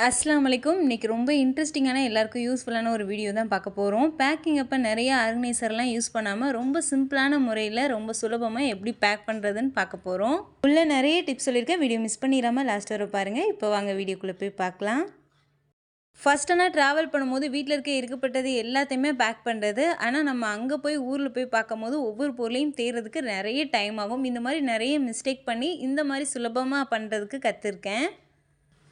அஸ்ஸலாமு அலைக்கும். இன்றைக்கி ரொம்ப இன்ட்ரெஸ்டிங்கான எல்லாருக்கும் யூஸ்ஃபுல்லான ஒரு வீடியோ தான் பார்க்க போகிறோம். பேக்கிங் அப்போ நிறைய ஆர்கனைசர்லாம் யூஸ் பண்ணாமல் ரொம்ப சிம்பிளான முறையில் ரொம்ப சுலபமாக எப்படி பேக் பண்ணுறதுன்னு பார்க்க போகிறோம். உள்ள நிறைய டிப்ஸ் சொல்லியிருக்கேன். வீடியோ மிஸ் பண்ணிடாமல் லாஸ்ட் வரை பாருங்கள். இப்போ வாங்க வீடியோக்குள்ளே போய் பார்க்கலாம். ஃபஸ்ட்டெல்லாம் ட்ராவல் பண்ணும்போது வீட்டில் இருக்க இருக்கப்பட்டது எல்லாத்தையுமே பேக் பண்ணுறது. ஆனால் நம்ம அங்கே போய் ஊரில் போய் பார்க்கும்போது ஒவ்வொரு பொருளையும் தேடுறதுக்கு நிறைய டைம் ஆகும். இந்த மாதிரி நிறைய மிஸ்டேக் பண்ணி இந்த மாதிரி சுலபமாக பண்ணுறதுக்கு கற்றுருக்கேன்.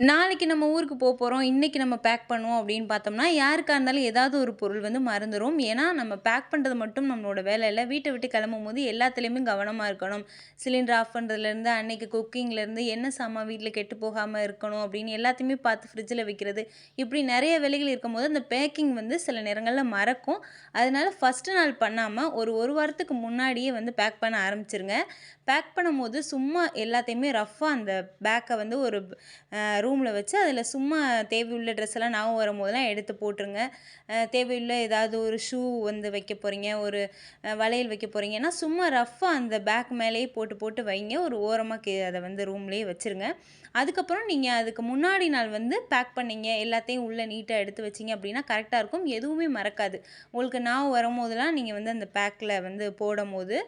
நாளைக்கு நம்ம ஊருக்கு போகிறோம், இன்றைக்கி நம்ம பேக் பண்ணுவோம் அப்படின்னு பார்த்தோம்னா, யாருக்கா இருந்தாலும் ஏதாவது ஒரு பொருள் வந்து மறந்துடும். ஏன்னா நம்ம பேக் பண்ணுறது மட்டும் நம்மளோட வேலை இல்லை. வீட்டை விட்டு கிளம்பும்போது எல்லாத்துலேயுமே கவனமாக இருக்கணும். சிலிண்டர் ஆஃப் பண்ணுறதுலேருந்து, அன்றைக்கி குக்கிங்லேருந்து, என்ன சாமான் வீட்டில் கெட்டு போகாமல் இருக்கணும் அப்படின்னு எல்லாத்தையுமே பார்த்து ஃப்ரிட்ஜில் வைக்கிறது, இப்படி நிறைய வேலைகள் இருக்கும்போது அந்த பேக்கிங் வந்து சில நேரங்களில் மறக்கும். அதனால் ஃபஸ்ட்டு நாள் பண்ணாமல் ஒரு வாரத்துக்கு முன்னாடியே வந்து பேக் பண்ண ஆரம்பிச்சிருங்க. பேக் பண்ணும்போது சும்மா எல்லாத்தையுமே ரஃப்பாக அந்த பேக்கை வந்து ஒரு ரூமில் வச்சு அதில் சும்மா தேவையுள்ள ட்ரெஸ் எல்லாம் ஞாபகம் வரும்போதெல்லாம் எடுத்து போட்டுருங்க. தேவையுள்ள ஏதாவது ஒரு ஷூ வந்து வைக்க போகிறீங்க, ஒரு வளையல் வைக்க போகிறீங்கன்னா சும்மா ரஃப்பாக அந்த பேக் மேலேயே போட்டு வைங்க. ஒரு ஓரமாக அதை வந்து ரூம்லேயே வச்சுருங்க. அதுக்கப்புறம் நீங்கள் அதுக்கு முன்னாடி நாள் வந்து பேக் பண்ணிங்க, எல்லாத்தையும் உள்ளே நீட்டாக எடுத்து வச்சிங்க அப்படின்னா கரெக்டாக இருக்கும். எதுவுமே மறக்காது. உங்களுக்கு ஞாபகம் வரும்போதெல்லாம் நீங்கள் வந்து அந்த பேக்கில் வந்து போடும்போது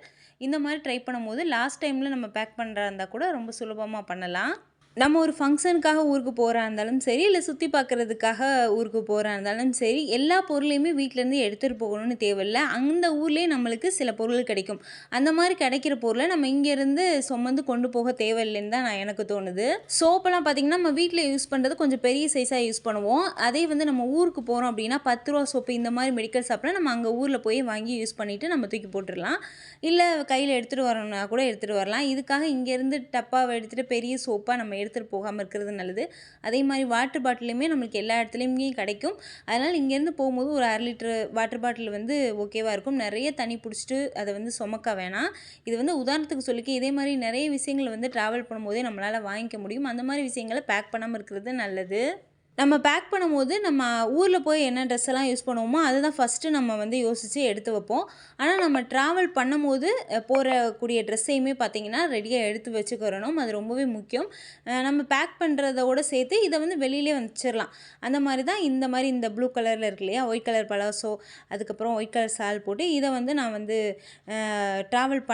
இந்த மாதிரி ட்ரை பண்ணும்போது லாஸ்ட் டைமில் நம்ம பேக் பண்ணுறா இருந்தால் கூட ரொம்ப சுலபமாக பண்ணலாம். நம்ம ஒரு ஃபங்க்ஷனுக்காக ஊருக்கு போகிறா இருந்தாலும் சரி, இல்லை சுற்றி பார்க்குறதுக்காக ஊருக்கு போகிறா இருந்தாலும் சரி, எல்லா பொருளையுமே வீட்டிலேருந்து எடுத்துகிட்டு போகணும்னு தேவையில்ல. அந்த ஊர்லேயே நம்மளுக்கு சில பொருள் கிடைக்கும். அந்த மாதிரி கிடைக்கிற பொருளை நம்ம இங்கேருந்து சுமந்து கொண்டு போக தேவையில்லைன்னு தான் எனக்கு தோணுது. சோப்பெல்லாம் பார்த்திங்கன்னா நம்ம வீட்டில் யூஸ் பண்ணுறது கொஞ்சம் பெரிய சைஸாக யூஸ் பண்ணுவோம். அதே வந்து நம்ம ஊருக்கு போகிறோம் அப்படின்னா 10 ரூபா சோப்பு இந்த மாதிரி மெடிக்கல் ஷாப்பில் நம்ம அங்கே ஊரில் போய் வாங்கி யூஸ் பண்ணிவிட்டு நம்ம தூக்கி போட்டுடலாம். இல்லை கையில் எடுத்துகிட்டு வரணும்னா கூட எடுத்துகிட்டு வரலாம். இதுக்காக இங்கேருந்து டப்பாவை எடுத்துகிட்டு பெரிய சோப்பாக நம்ம எடுத்துகிட்டு போகாமல் இருக்கிறது நல்லது. அதே மாதிரி வாட்டர் பாட்டிலுமே நம்மளுக்கு எல்லா இடத்துலையுமே கிடைக்கும். அதனால் இங்கேருந்து போகும்போது ஒரு 1/2 லிட்டர் வாட்டர் பாட்டில் வந்து ஓகேவாக இருக்கும். நிறைய தண்ணி பிடிச்சிட்டு அதை வந்து சுமக்க வேணாம். இது வந்து உதாரணத்துக்கு சொல்லிக்க இதே மாதிரி நிறைய விஷயங்களை வந்து ட்ராவல் பண்ணும்போதே நம்மளால் வாங்கிக்க முடியும். அந்த மாதிரி விஷயங்களை பேக் பண்ணாமல் இருக்கிறது நல்லது. நம்ம பேக் பண்ணும்போது நம்ம ஊரில் போய் என்ன ட்ரெஸ் எல்லாம் யூஸ் பண்ணுவோமோ அதுதான் ஃபஸ்ட்டு நம்ம வந்து யோசித்து எடுத்து வைப்போம். ஆனால் நம்ம ட்ராவல் பண்ணும்போது போகக்கூடிய ட்ரெஸ்ஸையுமே பார்த்திங்கன்னா ரெடியாக எடுத்து வச்சுக்கிறணும். அது ரொம்பவே முக்கியம். நம்ம பேக் பண்ணுறதோடு சேர்த்து இதை வந்து வெளியிலே வச்சிடலாம். அந்த மாதிரி தான் இந்த ப்ளூ கலரில் இருக்கு இல்லையா, ஒயிட் கலர் பலாசோ, அதுக்கப்புறம் ஒயிட் கலர் சால் போட்டு இதை வந்து நான் வந்து ட்ராவல்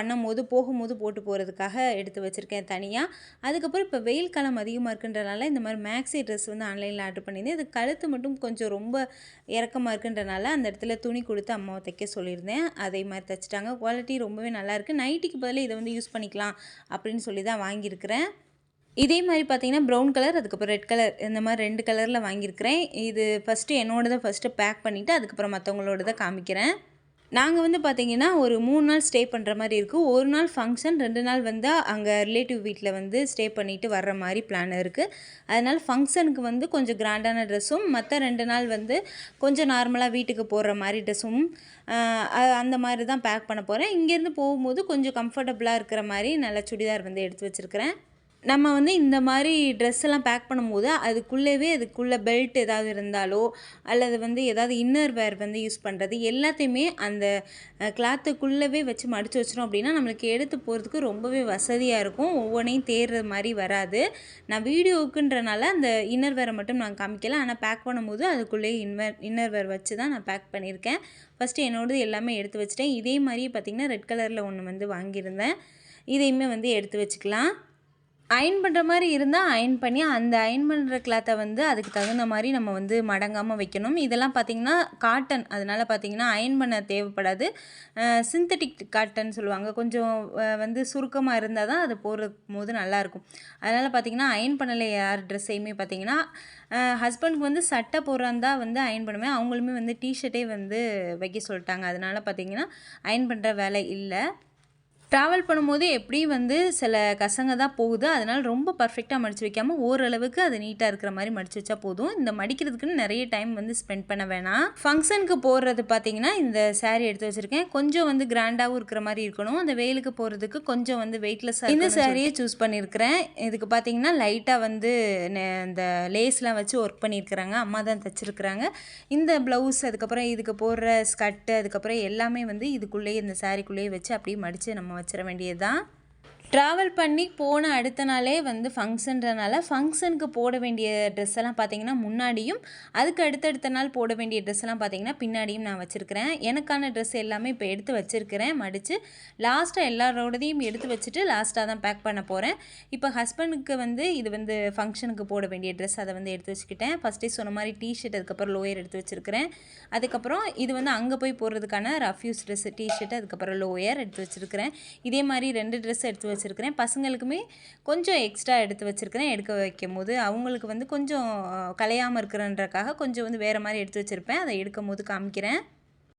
போகும்போது போட்டு போகிறதுக்காக எடுத்து வச்சுருக்கேன் தனியாக. அதுக்கப்புறம் இப்போ வெயில் காலம் அதிகமாக இருக்குன்றனால இந்த மாதிரி மேக்ஸி ட்ரெஸ் வந்து ஆன்லைனில் ஆர்டர் பண்ணியிருந்தேன். இது கழுத்து மட்டும் கொஞ்சம் ரொம்ப இறக்கமாக இருக்குன்றனால அந்த இடத்துல துணி கொடுத்து அம்மாவை தைக்க சொல்லியிருந்தேன். அதே மாதிரி தைச்சிட்டாங்க. குவாலிட்டி ரொம்பவே நல்லாயிருக்கு. நைட்டிக்கு பதிலாக இதை வந்து யூஸ் பண்ணிக்கலாம் அப்படின்னு சொல்லி தான் வாங்கியிருக்கிறேன். இதே மாதிரி பார்த்தீங்கன்னா ப்ரௌன் கலர், அதுக்கப்புறம் ரெட் கலர், இந்த மாதிரி 2 கலரில் வாங்கியிருக்கிறேன். இது ஃபஸ்ட்டு என்னோடதை ஃபஸ்ட்டு பேக் பண்ணிவிட்டு அதுக்கப்புறம் மற்றவங்களோடதை காமிக்கிறேன். நாங்கள் வந்து பார்த்திங்கன்னா ஒரு 3 நாள் ஸ்டே பண்ணுற மாதிரி இருக்குது. ஒரு நாள் ஃபங்க்ஷன், 2 நாள் வந்து அங்கே ரிலேட்டிவ் வீட்டில் வந்து ஸ்டே பண்ணிவிட்டு வர்ற மாதிரி பிளான் இருக்குது. அதனால் ஃபங்க்ஷனுக்கு வந்து கொஞ்சம் கிராண்டான ட்ரெஸ்ஸும், மற்ற 2 நாள் வந்து கொஞ்சம் நார்மலாக வீட்டுக்கு போடுற மாதிரி ட்ரெஸ்ஸும் அந்த மாதிரி தான் பேக் பண்ண போகிறேன். இங்கேருந்து போகும்போது கொஞ்சம் கம்ஃபர்டபுளாக இருக்கிற மாதிரி நல்ல சுடிதார் வந்து எடுத்து வச்சுருக்கிறேன். நம்ம வந்து இந்த மாதிரி ட்ரெஸ் எல்லாம் பேக் பண்ணும்போது அதுக்குள்ளே பெல்ட் ஏதாவது இருந்தாலோ அல்லது வந்து ஏதாவது இன்னர் வேர் வந்து யூஸ் பண்ணுறது எல்லாத்தையுமே அந்த கிளாத்துக்குள்ளவே வச்சு மடித்து வச்சிடும். அப்படின்னா நம்மளுக்கு எடுத்து போகிறதுக்கு ரொம்பவே வசதியாக இருக்கும். ஒவ்வொன்றையும் தேடுற மாதிரி வராது. நான் வீடியோவுக்குன்றனால அந்த இன்னர் வேரை மட்டும் நான் காமிக்கல. ஆனால் பேக் பண்ணும்போது அதுக்குள்ளேயே இன்னர் வேர் வச்சு தான் நான் பேக் பண்ணியிருக்கேன். ஃபஸ்ட்டு என்னோடது எல்லாமே எடுத்து வச்சுட்டேன். இதே மாதிரி பார்த்திங்கன்னா ரெட் கலரில் ஒன்று வந்து வாங்கியிருந்தேன். இதையுமே வந்து எடுத்து வச்சுக்கலாம். அயர்ன் பண்ணுற மாதிரி இருந்தால் அயர்ன் பண்ணி அந்த அயர்ன் பண்ணுற கிளாத்தை வந்து அதுக்கு தகுந்த மாதிரி நம்ம வந்து மடங்காமல் வைக்கணும். இதெல்லாம் பார்த்திங்கன்னா காட்டன், அதனால் பார்த்திங்கன்னா அயர்ன் பண்ண தேவைப்படாது. சிந்தட்டிக் காட்டன் சொல்லுவாங்க. கொஞ்சம் வந்து சுருக்கமாக இருந்தால் தான் அது போடும்போது நல்லாயிருக்கும். அதனால் பார்த்திங்கன்னா அயர்ன் பண்ணலை யார் ட்ரெஸ்ஸையுமே பார்த்திங்கன்னா ஹஸ்பண்டுக்கு வந்து சட்டை போடுறாந்தா வந்து அயர்ன் பண்ணுவேன். அவங்களுமே வந்து டிஷர்ட்டே வந்து வைக்க சொல்லிட்டாங்க. அதனால் பார்த்திங்கன்னா அயர்ன் பண்ணுற வேலை இல்லை. ட்ராவல் பண்ணும்போது எப்படியும் வந்து சில கசங்க தான் போகுது. அதனால் ரொம்ப பர்ஃபெக்டாக மடித்து வைக்காமல் ஓரளவுக்கு அது நீட்டாக இருக்கிற மாதிரி மடித்து வச்சா போதும். இந்த மடிக்கிறதுக்குன்னு நிறைய டைம் வந்து ஸ்பெண்ட் பண்ண வேணாம். ஃபங்க்ஷனுக்கு போடுறது பார்த்திங்கன்னா இந்த சாரீ எடுத்து வச்சுருக்கேன். கொஞ்சம் வந்து கிராண்டாகவும் இருக்கிற மாதிரி இருக்கணும். அந்த வெயிலுக்கு போகிறதுக்கு கொஞ்சம் வந்து வெயிட்லெஸ்ஸாக இந்த சாரியை சூஸ் பண்ணியிருக்கிறேன். இதுக்கு பார்த்திங்கன்னா லைட்டாக வந்து இந்த லேஸ்லாம் வச்சு ஒர்க் பண்ணியிருக்கிறாங்க. அம்மா தான் தைச்சிருக்கிறாங்க. இந்த ப்ளவுஸ், அதுக்கப்புறம் இதுக்கு போடுற ஸ்கர்ட்டு, அதுக்கப்புறம் எல்லாமே வந்து இதுக்குள்ளேயே இந்த சாரீக்குள்ளேயே வச்சு அப்படியே மடித்து நம்ம வச்சிட வேண்டியது தான். ட்ராவல் பண்ணி போன அடுத்த நாளே வந்து ஃபங்க்ஷன்றனால, ஃபங்க்ஷனுக்கு போட வேண்டிய ட்ரெஸ் எல்லாம் பார்த்தீங்கன்னா முன்னாடியும், அதுக்கு அடுத்தடுத்த நாள் போட வேண்டிய ட்ரெஸ் எல்லாம் பார்த்தீங்கன்னா பின்னாடியும் நான் வச்சுருக்கிறேன். எனக்கான ட்ரெஸ் எல்லாமே இப்போ எடுத்து வச்சுருக்கிறேன் மடித்து. லாஸ்ட்டாக எல்லாரோடதையும் எடுத்து வச்சுட்டு லாஸ்ட்டாக தான் பேக் பண்ண போகிறேன். இப்போ ஹஸ்பண்டுக்கு வந்து இது வந்து ஃபங்க்ஷனுக்கு போட வேண்டிய ட்ரெஸ் அதை வந்து எடுத்து வச்சுக்கிட்டேன். ஃபஸ்ட்டே சொன்ன மாதிரி டிஷர்ட், அதுக்கப்புறம் லோயர் எடுத்து வச்சுருக்கிறேன். அதுக்கப்புறம் இது வந்து அங்கே போய் போடுறதுக்கான ரஃப் யூஸ் ட்ரெஸ்ஸு, டிஷர்ட், அதுக்கப்புறம் லோயர் எடுத்து வச்சுருக்கிறேன். இதே மாதிரி 2 ட்ரெஸ் எடுத்து வச்சுருக்கிறேன். பசங்களுக்குமே கொஞ்சம் எக்ஸ்ட்ரா எடுத்து வச்சுருக்கிறேன். எடுக்க வைக்கும்போது அவங்களுக்கு வந்து கொஞ்சம் கலையாமல் இருக்கிறன்றக்காக கொஞ்சம் வந்து வேறு மாதிரி எடுத்து வச்சுருப்பேன். அதை எடுக்கும்போது காமிக்கிறேன்.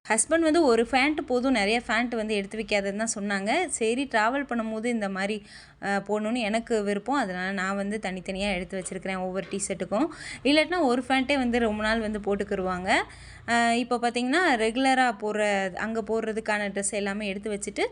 ஹஸ்பண்ட் வந்து ஒரு ஃபேண்ட்டு போதும், நிறைய ஃபேண்ட் வந்து எடுத்து வைக்காதுன்னு தான் சொன்னாங்க. சரி, ட்ராவல் பண்ணும்போது இந்த மாதிரி போடணுன்னு எனக்கு விருப்பம். அதனால் நான் வந்து தனித்தனியாக எடுத்து வச்சுருக்கிறேன் ஒவ்வொரு டிஷர்ட்டுக்கும். இல்லாட்டினா ஒரு ஃபேண்ட்டே வந்து ரொம்ப நாள் வந்து போட்டுக்கிருவாங்க. இப்போ பார்த்திங்கன்னா ரெகுலராக அங்கே போடுறதுக்கான ட்ரெஸ் எல்லாமே எடுத்து வச்சுட்டு,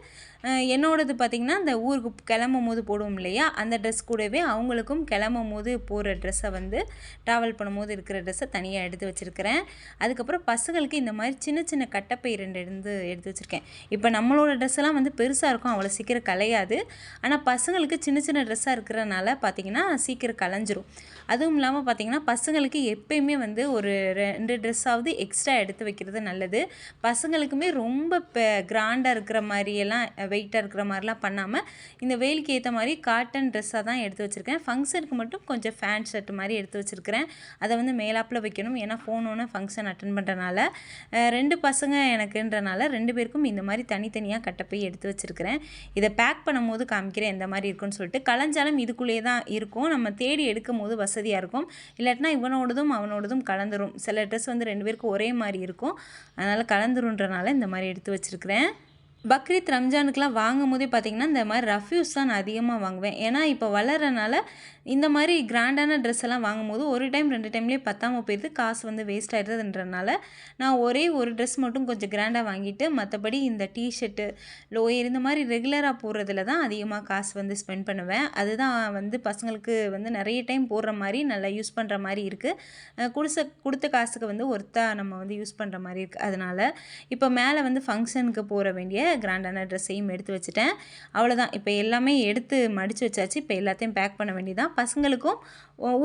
என்னோடது பார்த்திங்கன்னா இந்த ஊருக்கு கிளம்பும் போது போடுவோம் இல்லையா, அந்த ட்ரெஸ் கூடவே அவங்களுக்கும் கிளம்பும் போது போடுற ட்ரெஸ்ஸை வந்து ட்ராவல் பண்ணும்போது இருக்கிற ட்ரெஸ்ஸை தனியாக எடுத்து வச்சுருக்கிறேன். அதுக்கப்புறம் பசங்களுக்கு இந்த மாதிரி சின்ன சின்ன கட்டப்பை 2 எடுத்து வச்சுருக்கேன். இப்போ நம்மளோட ட்ரெஸ்ஸெல்லாம் வந்து பெருசாக இருக்கும், அவ்வளோ சீக்கிரம் கலையாது. ஆனால் பசங்களுக்கு சின்ன சின்ன ட்ரெஸ்ஸாக இருக்கிறனால பார்த்திங்கன்னா சீக்கிரம் கலைஞ்சிரும். அதுவும் இல்லாமல் பார்த்திங்கன்னா பசங்களுக்கு எப்பயுமே வந்து ஒரு 2 ட்ரெஸ்ஸாவது எக்ஸ்ட்ரா எடுத்து வைக்கிறது நல்லது. பசங்களுக்குமே ரொம்ப கிராண்டாக இருக்கிற மாதிரியெல்லாம் வெயிட்டாக இருக்கிற மாதிரிலாம் பண்ணாமல் இந்த வெயிலுக்கு ஏற்ற மாதிரி காட்டன் ட்ரெஸ்ஸாக தான் எடுத்து வச்சுருக்கேன். ஃபங்க்ஷனுக்கு மட்டும் கொஞ்சம் ஃபேண்ட் ஷர்ட் மாதிரி எடுத்து வச்சுருக்கிறேன். அதை வந்து மேலாப்பில் வைக்கணும். ஏன்னா ஃபோனோன்னு ஃபங்க்ஷன் அட்டன் பண்ணுறனால 2 பசங்க எனக்குன்றனால 2 பேருக்கும் இந்த மாதிரி தனித்தனியாக கட்டப்பை எடுத்து வச்சுருக்கிறேன். இதை பேக் பண்ணும்போது காமிக்கிறேன் எந்த மாதிரி இருக்குன்னு சொல்லிட்டு. கலைஞ்சாலும் இதுக்குள்ளேயே தான் இருக்கும், நம்ம தேடி எடுக்கும் போது வசதியாக இருக்கும். இல்லாட்டினா இவனோடதும் அவனோடதும் கலந்துரும். சில ட்ரெஸ் வந்து 2 பேருக்கும் ஒரே மாதிரி இருக்கும், அதனால் கலந்துருன்றனால இந்த மாதிரி எடுத்து வச்சுருக்கிறேன். பக்ரீத், ரம்ஜானுக்கெலாம் வாங்கும் போதே பார்த்திங்கன்னா இந்த மாதிரி ரஃப் யூஸ் தான் நான் அதிகமாக வாங்குவேன். ஏன்னா இப்போ வளர்கிறனால இந்த மாதிரி கிராண்டான ட்ரெஸ் எல்லாம் வாங்கும்போது ஒரு டைம் 2 டைம்லேயே பத்தாமல் போயிடுது, காசு வந்து வேஸ்ட் ஆகிடுறதுன்றனால நான் ஒரே ஒரு ட்ரெஸ் மட்டும் கொஞ்சம் கிராண்டாக வாங்கிட்டு மற்றபடி இந்த டிஷர்ட்டு, லோயர் இந்த மாதிரி ரெகுலராக போடுறதுல தான் அதிகமாக காசு வந்து ஸ்பெண்ட் பண்ணுவேன். அதுதான் வந்து பசங்களுக்கு வந்து நிறைய டைம் போடுற மாதிரி நல்லா யூஸ் பண்ணுற மாதிரி இருக்குது. கொடுத்த காசுக்கு வந்து ஒர்த்தாக நம்ம வந்து யூஸ் பண்ணுற மாதிரி இருக்குது. அதனால் இப்போ மேலே வந்து ஃபங்க்ஷனுக்கு போட வேண்டிய கிராண்டான ட்ரெஸ்ஸையும் எடுத்து வச்சுட்டேன். அவ்வளோதான், இப்போ எல்லாமே எடுத்து மடித்து வச்சாச்சு. இப்போ எல்லாத்தையும் பேக் பண்ண வேண்டியதான். பசங்களுக்கும்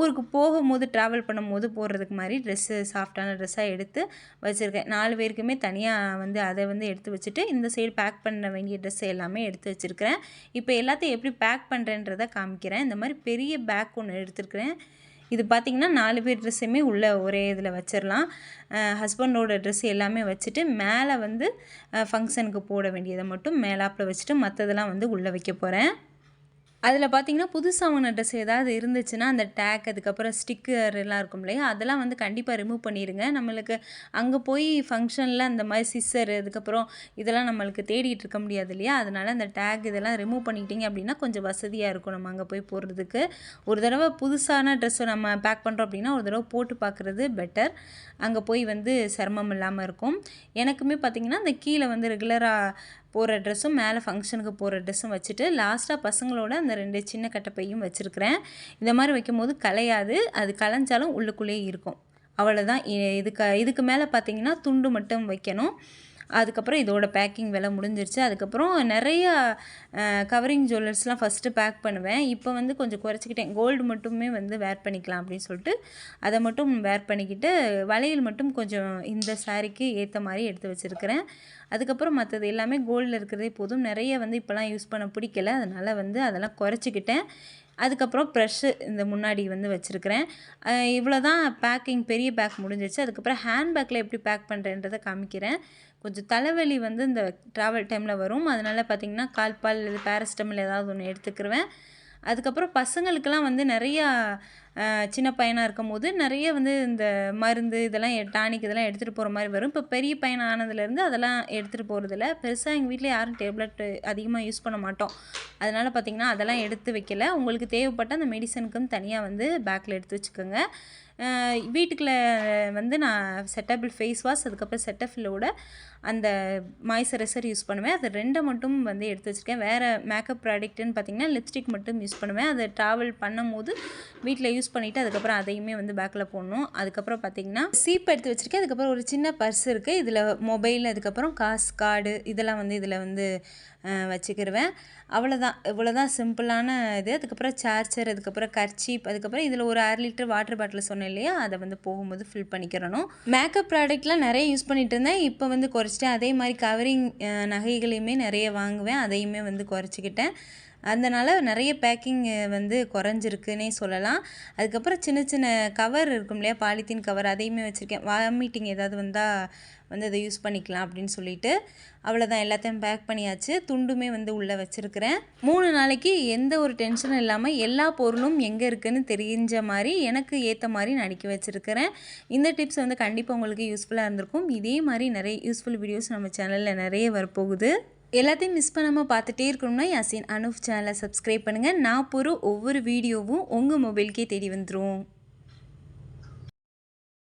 ஊருக்கு போகும்போது ட்ராவல் பண்ணும்போது போடுறதுக்கு மாதிரி ட்ரெஸ்ஸு சாஃப்டான ட்ரெஸ்ஸாக எடுத்து வச்சுருக்கேன். 4 பேருக்குமே தனியாக வந்து அதை வந்து எடுத்து வச்சுட்டு இந்த சைடு பேக் பண்ண வேண்டிய ட்ரெஸ் எல்லாமே எடுத்து வச்சுருக்கிறேன். இப்போ எல்லாத்தையும் எப்படி பேக் பண்ணுறேன்றதை காமிக்கிறேன். இந்த மாதிரி பெரிய பேக் ஒன்று எடுத்துருக்கிறேன். இது பார்த்திங்கன்னா 4 பேர் ட்ரெஸ்ஸுமே உள்ளே ஒரே இதில் வச்சிடலாம். ஹஸ்பண்டோட ட்ரெஸ் எல்லாமே வச்சுட்டு மேலே வந்து ஃபங்க்ஷனுக்கு போட வேண்டியதை மட்டும் மேலாப்பில் வச்சுட்டு மற்றதெல்லாம் வந்து உள்ளே வைக்க போகிறேன். அதில் பார்த்திங்கன்னா புதுசாக வாங்கின ட்ரெஸ் ஏதாவது இருந்துச்சுன்னா அந்த டேக், அதுக்கப்புறம் ஸ்டிக்கர் எல்லாம் இருக்கும் இல்லையா, அதெல்லாம் வந்து கண்டிப்பாக ரிமூவ் பண்ணிடுங்க. நம்மளுக்கு அங்கே போய் ஃபங்க்ஷனில் அந்த மாதிரி சிஸ்ஸர், அதுக்கப்புறம் இதெல்லாம் நம்மளுக்கு தேடிட்டு இருக்க முடியாது இல்லையா, அதனால் அந்த டேக் இதெல்லாம் ரிமூவ் பண்ணிக்கிட்டிங்க அப்படின்னா கொஞ்சம் வசதியாக இருக்கும் நம்ம அங்கே போய் போடுறதுக்கு. ஒரு தடவை புதுசான ட்ரெஸ்ஸை நம்ம பேக் பண்ணுறோம் அப்படின்னா ஒரு தடவை போட்டு பார்க்குறது பெட்டர். அங்கே போய் வந்து சிரமம் இல்லாமல் இருக்கும். எனக்குமே பார்த்திங்கன்னா அந்த கீழே வந்து ரெகுலராக போகிற ட்ரெஸ்ஸும் மேலே ஃபங்க்ஷனுக்கு போகிற ட்ரெஸ்ஸும் வச்சுட்டு லாஸ்ட்டாக பசங்களோட அந்த 2 சின்ன கட்டப்பையும் வச்சுருக்கிறேன். இந்த மாதிரி வைக்கும்போது கலையாது, அது கலைஞ்சாலும் உள்ளுக்குள்ளேயே இருக்கும். அவ்வளோதான். இதுக்கு மேலே பார்த்திங்கன்னா துண்டு மட்டும் வைக்கணும். அதுக்கப்புறம் இதோட பேக்கிங் வேலை முடிஞ்சிருச்சு. அதுக்கப்புறம் நிறையா கவரிங் ஜுவல்லர்ஸ்லாம் ஃபஸ்ட்டு பேக் பண்ணுவேன். இப்போ வந்து கொஞ்சம் குறைச்சிக்கிட்டேன். கோல்டு மட்டுமே வந்து வேர் பண்ணிக்கலாம் அப்படின்னு சொல்லிட்டு அதை மட்டும் வேர் பண்ணிக்கிட்டு வளையல் மட்டும் கொஞ்சம் இந்த சாரீக்கு ஏற்ற மாதிரி எடுத்து வச்சுருக்கிறேன். அதுக்கப்புறம் மற்றது எல்லாமே கோல்டில் இருக்கிறதே போதும். நிறைய வந்து இப்போலாம் யூஸ் பண்ண பிடிக்கல, அதனால் வந்து அதெல்லாம் குறைச்சிக்கிட்டேன். அதுக்கப்புறம் ப்ரெஷ்ஷு இந்த முன்னாடி வந்து வச்சுருக்கிறேன். இவ்வளோ தான் பேக்கிங், பெரிய பேக் முடிஞ்சிருச்சு. அதுக்கப்புறம் ஹேண்ட்பேக்கில் எப்படி பேக் பண்ணுறேன்றதை காமிக்கிறேன். கொஞ்சம் தலைவலி வந்து இந்த ட்ராவல் டைமில் வரும், அதனால் பார்த்திங்கன்னா கால்பால் இது பேராசிட்டமல் ஏதாவது ஒன்று எடுத்துக்கிருவேன். அதுக்கப்புறம் பசங்களுக்கெல்லாம் வந்து நிறையா சின்ன பையனாக இருக்கும்போது நிறைய வந்து இந்த மருந்து இதெல்லாம் டானிக் இதெல்லாம் எடுத்துகிட்டு போகிற மாதிரி வரும். இப்போ பெரிய பையன் ஆனதுலேருந்து அதெல்லாம் எடுத்துகிட்டு போகிறதில்ல. பெருசாக எங்கள் வீட்டில் யாரும் டேப்லெட் அதிகமாக யூஸ் பண்ண மாட்டோம், அதனால் பார்த்திங்கன்னா அதெல்லாம் எடுத்து வைக்கல. உங்களுக்கு தேவைப்பட்ட அந்த மெடிசனுக்குன்னு தனியாக வந்து பேக்கில் எடுத்து வச்சுக்கோங்க. வீட்டுக்குள்ள வந்து நான் செட்டபிள் ஃபேஸ் வாஷ் அதுக்கப்புறம் செட்டஃபில்லோட அந்த மாய்ஸ்சரைசர் யூஸ் பண்ணுவேன். அது 2 மட்டும் வந்து எடுத்து வச்சுருக்கேன். வேறு மேக்கப் ப்ராடக்ட்டுன்னு பார்த்திங்கன்னா லிப்ஸ்டிக் மட்டும் யூஸ் பண்ணுவேன். அதை ட்ராவல் பண்ணும்போது வீட்டில் யூஸ் பண்ணிவிட்டு அதுக்கப்புறம் அதையுமே வந்து பேக்கில் போடணும். அதுக்கப்புறம் பார்த்திங்கன்னா சீப் எடுத்து வச்சுருக்கேன். அதுக்கப்புறம் ஒரு சின்ன பர்ஸ் இருக்குது. இதில் மொபைல் அதுக்கப்புறம் காசு கார்டு இதெல்லாம் வந்து இதில் வந்து வச்சுக்கிடுவேன். அவ்வளோதான். இவ்வளோதான் சிம்பிளான இது. அதுக்கப்புறம் சார்ஜர் அதுக்கப்புறம் கர்ச்சீப் அதுக்கப்புறம் இதில் ஒரு 1/2 லிட்டர் வாட்டர் பாட்டில் சொன்னேன் இல்லையா, அதை வந்து போகும்போது ஃபில் பண்ணிக்கிறணும். மேக்கப் ப்ராடக்ட்லாம் நிறைய யூஸ் பண்ணிகிட்டு இருந்தேன். இப்போ வந்து குறைச்சிட்டேன். அதே மாதிரி கவரிங் நகைகளையுமே நிறைய வாங்குவேன். அதையுமே வந்து குறைச்சிக்கிட்டேன். அதனால் நிறைய பேக்கிங் வந்து குறைஞ்சிருக்குன்னே சொல்லலாம். அதுக்கப்புறம் சின்ன சின்ன கவர் இருக்கும் இல்லையா, பாலித்தீன் கவர் அதையுமே வச்சுருக்கேன். வாமிட்டிங் ஏதாவது வந்தால் வந்து அதை யூஸ் பண்ணிக்கலாம் அப்படின்னு சொல்லிட்டு. அவ்வளோதான், எல்லாத்தையும் பேக் பண்ணியாச்சு. துண்டுமே வந்து உள்ளே வச்சுருக்கிறேன். 3 நாளைக்கு எந்த ஒரு டென்ஷனும் இல்லாமல் எல்லா பொருளும் எங்கே இருக்குதுன்னு தெரிஞ்ச மாதிரி எனக்கு ஏற்ற மாதிரி நான் அடுக்கி வச்சுருக்கிறேன். இந்த டிப்ஸ் வந்து கண்டிப்பாக உங்களுக்கு யூஸ்ஃபுல்லாக இருந்திருக்கும். இதே மாதிரி நிறைய யூஸ்ஃபுல் வீடியோஸ் நம்ம சேனலில் நிறைய வரப்போகுது. எல்லாத்தையும் மிஸ் பண்ணாமல் பார்த்துட்டே இருக்கணும்னா யாசின் அனுஃப் சேனலை சப்ஸ்கிரைப் பண்ணுங்கள். நான் போகிற ஒவ்வொரு வீடியோவும் உங்கள் மொபைலுக்கே தேடி வந்துடும்.